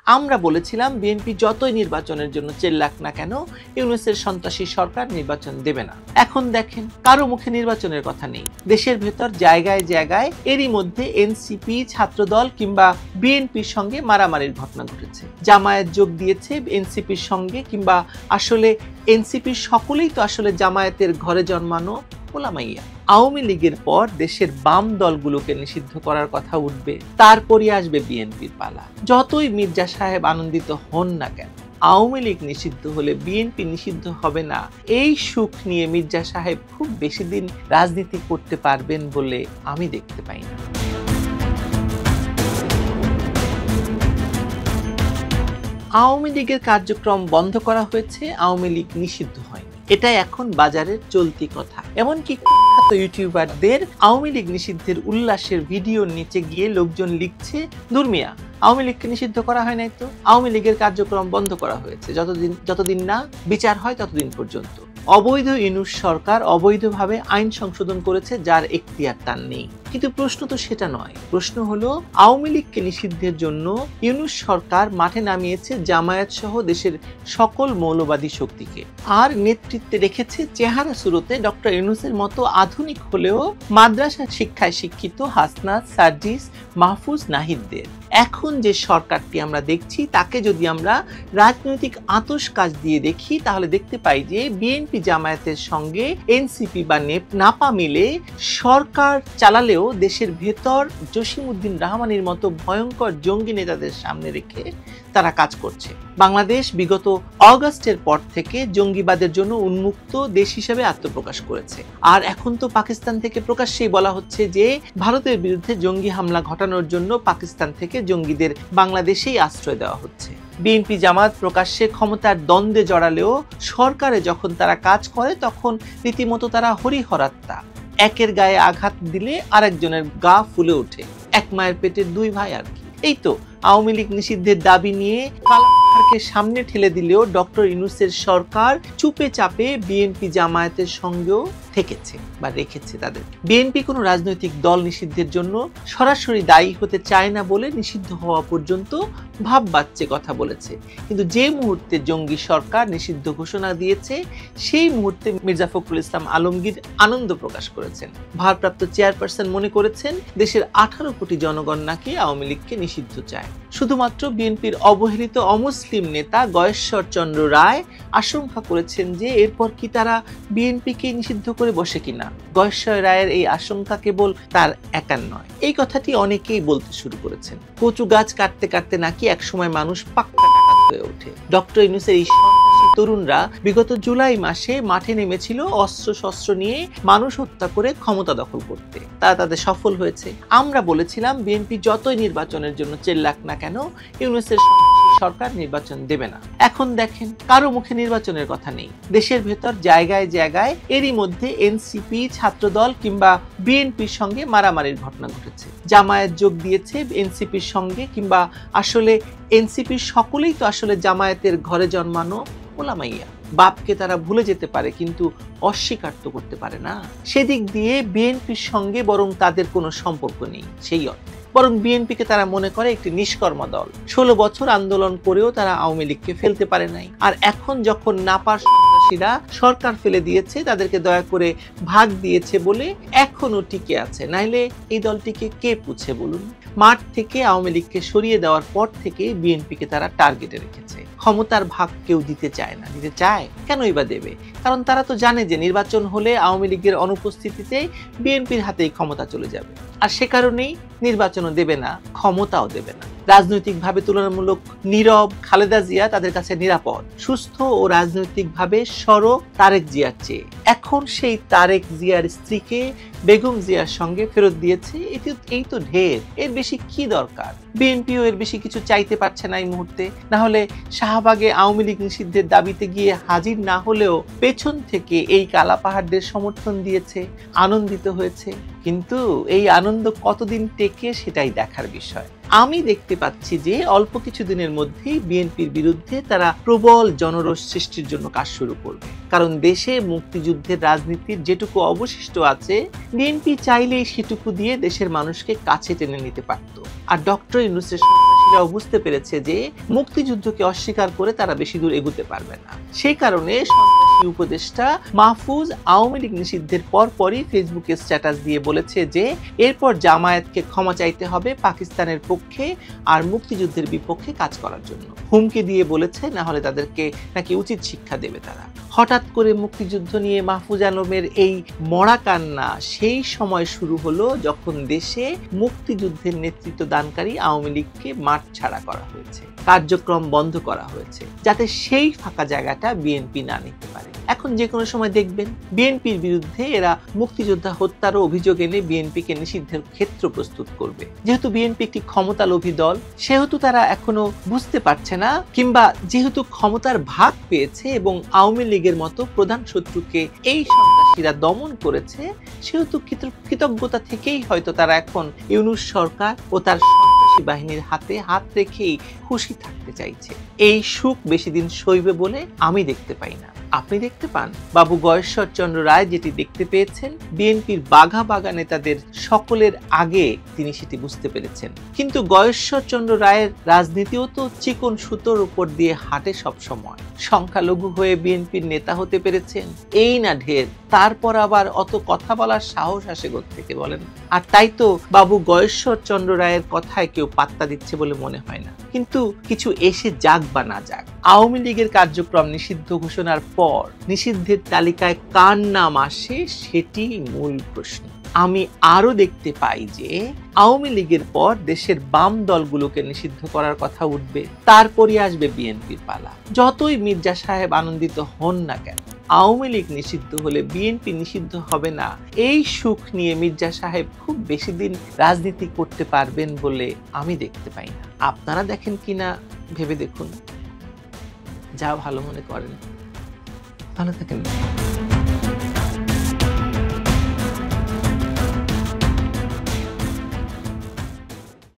আমরা বলেছিলাম বিএনপি যতই নির্বাচনের জন্য চেল্লাক না কেন ইউনূসের সন্ত্রাসী সরকার নির্বাচন দেবে না। এখন দেখেন কারো মুখে নির্বাচনের কথা নেই। দেশের ভেতর জায়গায় জায়গায় এরই মধ্যে এনসিপি, ছাত্রদল কিংবা বিএনপির সঙ্গে মারামারির ঘটনা ঘটেছে। জামায়াত যোগ দিয়েছে এনসিপির সঙ্গে, কিংবা আসলে এনসিপির সকলেই তো আসলে জামায়াতের ঘরে জন্মানো ওলামাইয়া। আওয়ামী লীগের পর দেশের বাম দলগুলোকে নিষিদ্ধ করার কথা উঠবে, তারপরই আসবে বিএনপির পালা। যতই মির্জা সাহেব আনন্দিত হন না কেন, আওয়ামী লীগ নিষিদ্ধ হলে বিএনপি নিষিদ্ধ হবে না, এই সুখ নিয়ে মির্জা সাহেব খুব বেশি দিন রাজনীতি করতে পারবেন বলে আমি দেখতে পাই না। আওয়ামী লীগের কার্যক্রম বন্ধ করা হয়েছে, আওয়ামী লীগ নিষিদ্ধ হয়নি, এটাই এখন বাজারের চলতি কথা। এমনকি কুখ্যাত ইউটিউবারদের আওয়ামী লীগ নিষিদ্ধের উল্লাসের ভিডিওর নিচে গিয়ে লোকজন লিখছে, দুর্মিয়া আওয়ামী লীগকে নিষিদ্ধ করা হয় নাই তো, আওয়ামী লীগের কার্যক্রম বন্ধ করা হয়েছে, যতদিন না বিচার হয় ততদিন পর্যন্ত। অবৈধ ইউনূস সরকার অবৈধভাবে আইন সংশোধন করেছে, যার এখতিয়ার তার নেই। কিন্তু প্রশ্ন তো সেটা নয়। প্রশ্ন হলো আওয়ামী লীগকে নিষিদ্ধের জন্য ইউনূস সরকার মাঠে নামিয়েছে জামায়াত সহ দেশের সকল মৌলবাদী শক্তিকে, আর নেতৃত্বে রেখেছে চেহারা সুরতে ডক্টর ইউনূসের মতো আধুনিক হলেও মাদ্রাসা শিক্ষায় শিক্ষিত হাসনাত, সার্জিস, মাহফুজ, নাহিদদের। এখন যে সরকারটি আমরা দেখছি তাকে যদি আমরা রাজনৈতিক আতশকাজ দিয়ে দেখি, তাহলে দেখতে পাই যে বিএনপি জামায়াতের সঙ্গে এনসিপি বা নাপা মিলে সরকার চালালেও দেশের ভেতর জসিমউদ্দিন রহমানের মতো ভয়ঙ্কর জঙ্গি নেতাদের সামনে রেখে তারা কাজ করছে। বাংলাদেশ বিগত অগাস্টের পর থেকে জঙ্গিবাদের জন্য উন্মুক্ত দেশ হিসেবে আত্মপ্রকাশ করেছে, আর এখন তো পাকিস্তান থেকে প্রকাশ্যেই বলা হচ্ছে যে ভারতের বিরুদ্ধে জঙ্গি হামলা ঘটানোর জন্য পাকিস্তান থেকে জঙ্গিদের বাংলাদেশেই আশ্রয় দেওয়া হচ্ছে। বিএনপি জামাত প্রকাশ্যে ক্ষমতার দ্বন্দ্বে জড়ালেও সরকারে যখন তারা কাজ করে তখন রীতিমতো তারা হরিহরাত্মা। একের গায়ে আঘাত দিলে আরেকজনের গা ফুলে ওঠে, এক মায়ের পেটের দুই ভাই আর কি। এই তো আওয়ামী লীগ নিষিদ্ধের দাবি নিয়ে কালাকে সামনে ঠেলে দিলেও ডক্টর ইউনূসের সরকার চুপে চাপে বিএনপি জামায়াতের সঙ্গেও থেকেছে বা রেখেছে তাদের। বিএনপি কোনো রাজনৈতিক দল নিষিদ্ধের জন্য সরাসরি দায়ী হতে চায় না বলে নিষিদ্ধ হওয়া পর্যন্ত ভাব বাচ্চে কথা বলেছে, কিন্তু যে মুহূর্তে জঙ্গি সরকার নিষিদ্ধ ঘোষণা দিয়েছে সেই মুহূর্তে মির্জা ফখরুল ইসলাম আলমগীর আনন্দ প্রকাশ করেছেন। ভারপ্রাপ্ত চেয়ারপারসন মনে করেছেন দেশের 18 কোটি জনগণ নাকি আওয়ামী লীগকে নিষিদ্ধ চায়। শুধুমাত্র বিএনপির অবহেলিত অমুসলিম নেতা গয়েশ্বর চন্দ্র রায় আশঙ্কা করেছেন যে এরপর কি তারা বিএনপিকে নিষিদ্ধ করে বসে কিনা। গয়েশ্বর রায়ের এই আশঙ্কা কেবল তার একার নয়, এই কথাটি অনেকেই বলতে শুরু করেছেন। কচু গাছ কাটতে কাটতে নাকি একসময় মানুষ পাক্কা ডাকাত হয়ে ওঠে। ডক্টর ইউনূসের এই সন্ত্রাসী তরুণরা বিগত জুলাই মাসে মাঠে নেমেছিল অস্ত্র শস্ত্র নিয়ে মানুষ হত্যা করে ক্ষমতা দখল করতে, তারা তাদের সফল হয়েছে। আমরা বলেছিলাম বিএনপি যতই নির্বাচনের জন্য চেল্লাক না কেন ইউনূসের সরকার নির্বাচন দেবে না। এখন দেখেন কারো মুখে নির্বাচনের কথা নেই। দেশের ভেতর জায়গায় জায়গায় এরই মধ্যে এনসিপি, ছাত্রদল কিংবা বিএনপির সঙ্গে মারামারির ঘটনা ঘটেছে। জামায়াত যোগ দিয়েছে এনসিপির সঙ্গে, কিংবা আসলে এনসিপির সকলেই তো আসলে জামায়াতের ঘরে জন্মানো ওলামাইয়া। বাপকে তারা ভুলে যেতে পারে কিন্তু অস্বীকার তো করতে পারে না। সেদিক দিয়ে বিএনপির সঙ্গে বরং তাদের কোনো সম্পর্ক নেই সেই অর্থে, বরং বিএনপিকে তারা মনে করে একটি নিষ্কর্মা দল। 16 বছর আন্দোলন করেও তারা আওয়ামী লীগকে ফেলতে পারে নাই, আর এখন যখন নাপার সন্ত্রাসীরা সরকার ফেলে দিয়েছে, তাদেরকে দয়া করে ভাগ দিয়েছে বলে এখনো টিকে আছে, নাইলে এই দলটিকে কে পুছে বলুন। মাঠ থেকে আওয়ামী লীগকে সরিয়ে দেওয়ার পর থেকে বিএনপিকে তারা টার্গেটে রেখেছে। ক্ষমতার ভাগ কেউ দিতে চায় না, দিতে চায় কেনই বা দেবে? কারণ তারা তো জানে যে নির্বাচন হলে আওয়ামী লীগের অনুপস্থিতিতে বিএনপির হাতেই ক্ষমতা চলে যাবে, আর সে কারণেই নির্বাচনও দেবে না, ক্ষমতাও দেবে না। রাজনৈতিকভাবে তুলনামূলক নীরব খালেদা জিয়া তাদের কাছে নিরাপদ, সুস্থ ও রাজনৈতিকভাবে সরব তারেক জিয়ার চেয়ে। এখন সেই তারেক জিয়ার স্ত্রীকে বেগম জিয়ার সঙ্গে ফেরত দিয়েছে, এই তো ঢের, এর বেশি কি দরকার? বিএনপিও এর বেশি কিছু চাইতে পারছে না এই মুহূর্তে। না হলে শাহবাগে আওয়ামী লীগ নিষিদ্ধের দাবিতে গিয়ে হাজির না হলেও পেছন থেকে এই কালাপাহাড়দের সমর্থন দিয়েছে, আনন্দিত হয়েছে। কিন্তু এই আনন্দ কতদিন টেকে সেটাই দেখার বিষয়। আমি দেখতে পাচ্ছি যে অল্প কিছু দিনের মধ্যেই বিএনপির বিরুদ্ধে তারা প্রবল জনরোষ সৃষ্টির জন্য কাজ শুরু করবে, কারণ দেশে মুক্তিযুদ্ধের রাজনীতির যেটুকু অবশিষ্ট আছে বিএনপি চাইলেই সেটুকু দিয়ে দেশের মানুষকে কাছে টেনে নিতে পারত। আর ডক্টর ইউনূসের বিএনপিরাও বুঝতে পেরেছে যে মুক্তিযুদ্ধকে অস্বীকার করে তারা বেশি দূর এগোতে পারবে না। সেই কারণে সন্ত্রাসী উপদেষ্টা মাহফুজ আওয়ামী লীগ নিষিদ্ধের পরপরই ফেসবুকে স্ট্যাটাস দিয়ে বলেছে যে এরপর জামায়াতকে ক্ষমা চাইতে হবে পাকিস্তানের পক্ষে আর মুক্তিযুদ্ধের বিপক্ষে কাজ করার জন্য। হুমকি দিয়ে বলেছে না হলে তাদেরকে নাকি উচিত শিক্ষা দেবে তারা। হঠাৎ করে মুক্তিযুদ্ধ নিয়ে মাহফুজ আলমের এই মরা কান্না সেই সময় শুরু হলো যখন দেশে মুক্তিযুদ্ধের নেতৃত্ব দানকারী আওয়ামী লীগকে মাঠ ছাড়া করা হয়েছে, কার্যক্রম বন্ধ করা হয়েছে, যাতে সেই ফাঁকা জায়গাটা বিএনপি না নিতে পারে। এখন যে কোনো সময় দেখবেন বিএনপির বিরুদ্ধে এরা মুক্তিযোদ্ধা হত্যারও অভিযোগ এনে বিএনপিকে নিষিদ্ধের ক্ষেত্র প্রস্তুত করবে। যেহেতু বিএনপি একটি ক্ষমতালোভী দল, সেহেতু তারা এখনো বুঝতে পারছে না, কিংবা যেহেতু ক্ষমতার ভাগ পেয়েছে এবং আওয়ামী লীগের মতো প্রধান শত্রুকে এই সন্ত্রাসীরা দমন করেছে, সেহেতু কৃতজ্ঞতা থেকেই হয়তো তারা এখন ইউনূস সরকার ও তার সন্ত্রাসী বাহিনীর হাতে হাত রেখেই খুশি থাকতে চাইছে। এই সুখ বেশি দিন সইবে বলে আমি দেখতে পাই না। আপনি দেখতে পান? বাবু গয়েশ্বর চন্দ্র রায় যেটি দেখতে পেয়েছেন, বিএনপির বাঘা বাঘা নেতাদের সকলের আগে তিনি সেটি বুঝতে পেরেছেন। কিন্তু গয়েশ্বর চন্দ্র রায়ের রাজনীতিও তো চিকন সুতোর উপর দিয়ে হাঁটে সব সময়। সংখ্যালঘু হয়ে বিএনপির নেতা হতে পেরেছেন, এই না ঢের। তারপর আবার অত কথা বলার সাহস আসে কোত্থেকে বলেন? আর তাই তো বাবু গয়েশ্বর চন্দ্র রায়ের কথায় কেউ পাত্তা দিচ্ছে বলে মনে হয় না। কিন্তু কিছু এসে যাক বা না যাক, আওয়ামী লীগের কার্যক্রম নিষিদ্ধ ঘোষণার পর নিষিদ্ধের তালিকায় কার নাম আসে সেটি মূল প্রশ্ন। আমি আরো দেখতে পাই যে আওয়ামী লীগের পর দেশের বাম দলগুলোকে নিষিদ্ধ করার কথা উঠবে, তারপরই আসবে বিএনপির পালা। যতই মির্জা সাহেব আনন্দিত হন না কেন, আওয়ামী লীগ নিষিদ্ধ হলে বিএনপি নিষিদ্ধ হবে না, এই সুখ নিয়ে মির্জা সাহেব খুব বেশি দিন রাজনীতি করতে পারবেন বলে আমি দেখতে পাই না। আপনারা দেখেন কিনা ভেবে দেখুন। যা ভালো মনে করেন। ভালো থাকেন।